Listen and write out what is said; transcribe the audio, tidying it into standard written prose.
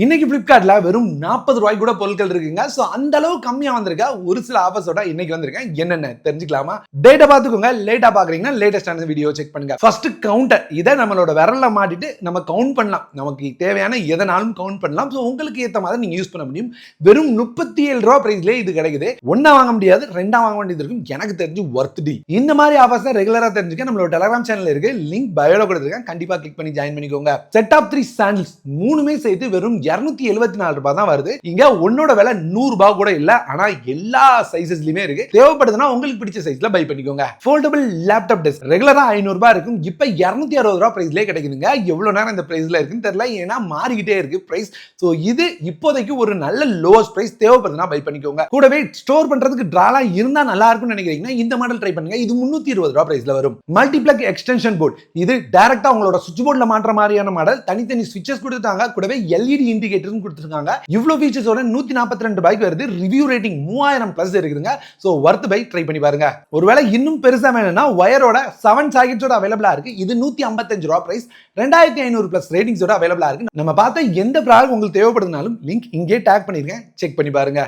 இன்னைக்கு Flipkartல வெறும் 40 ரூபாய்க்கு கூட பொருட்கள் இருக்குங்க. சோ அந்த அளவு கம்மியா வந்திருக்க ஒரு சில ஆஃபர்ஸோட இன்னைக்கு வந்திருக்கேன். என்னென்ன தெரிஞ்சுக்கலாமா? டேட்டா பாத்துக்கோங்க. லேட்டா பாக்குறீங்கன்னா லேட்டஸ்டான வீடியோ செக் பண்ணுங்க. First counter. இத நம்மளோட விரல்ல மாட்டிட்டு நம்ம கவுண்ட் பண்ணலாம். நமக்கு தேவையான எதனாலும் கவுண்ட் பண்ணலாம். சோ உங்களுக்கு ஏத்த மாதிரி நீங்க யூஸ் பண்ண முடியும். வெறும் 37 ரூபாய் பிரைஸ்ல இது கிடைக்குது. ஒண்ணா வாங்க முடியாது, ரெண்டா வாங்க வேண்டியது இருக்கும். எனக்கு தெரிஞ்சு வொர்த் டி. இந்த மாதிரி ஆஃபர்ஸ் ரெகுலரா தெரிஞ்சுக்க நம்மளோட Telegram சேனல் இருக்கு. லிங்க் பயோல கொடுத்திருக்கேன். கண்டிப்பா கிளிக் பண்ணி ஜாயின் பண்ணிக்கோங்க. செட் ஆஃப் 3 சாண்டல்ஸ் மூணுமே சேர்த்து வெறும் 274 ரூபாய் தான் வருது. இங்க ஒன்னோட விலை 100 ரூபாய் கூட இல்ல. ஆனா எல்லா சைஸஸ்லயுமே இருக்கு. தேவைப்படுதுன்னா உங்களுக்கு பிடிச்ச சைஸ்ல பை பண்ணிக்கோங்க. ஃபோல்டபிள் லேப்டாப் டெஸ்க் ரெகுலரா 500 ரூபாய் இருக்கும். இப்ப 260 ரூபாய் பிரைஸ்லயே கிடைக்குதுங்க. எவ்வளவு நேரம் இந்த பிரைஸ்ல இருக்குன்னு தெரியல. ஏன்னா மாறிக்கிட்டே இருக்கு பிரைஸ். சோ இது இப்போதைக்கு ஒரு நல்ல லோவஸ்ட் பிரைஸ். தேவைப்படுதுன்னா பை பண்ணிக்கோங்க. கூடவே ஸ்டோர் பண்றதுக்கு டிராலாம் இருந்தா நல்லா இருக்கும்னு நினைக்கிறீங்கன்னா இந்த மாடல் ட்ரை பண்ணுங்க. இது 320 ரூபாய் பிரைஸ்ல வரும். மல்டிப்ளக் எக்ஸ்டென்ஷன் போர்டு. இது டைரக்டா உங்களோட சுவிட்ச் போர்டுல மாற்ற மாதிரியான மாடல். தனித்தனி ஸ்விட்சஸ் கொடுத்துட்டாங்க. கூடவே எல்இடி இண்டிகேட்டரும் கொடுத்திருக்காங்க. இவ்ளோ ஃபீச்சர்ஸோட 142 ரூபாய்க்கு வருது. ரிவ்யூ ரேட்டிங் 3000 பிளஸ் இருக்குதுங்க. சோ வொர்த் பை ட்ரை பண்ணி பாருங்க. ஒருவேளை இன்னும் பெருசா வேணும்னா வயரோட 7 சாக்கெட்ஸோட அவைலபிளா இருக்கு. இது 155 ரூபாய் பிரைஸ். 2500 பிளஸ் ரேட்டிங்ஸோட அவைலபிளா இருக்கு. நம்ம பார்த்த எந்த ப்ராடக்ட் உங்களுக்கு தேவைப்படுதுனாலும் லிங்க் இங்கே டேக் பண்ணிருக்கேன். செக் பண்ணி பாருங்க.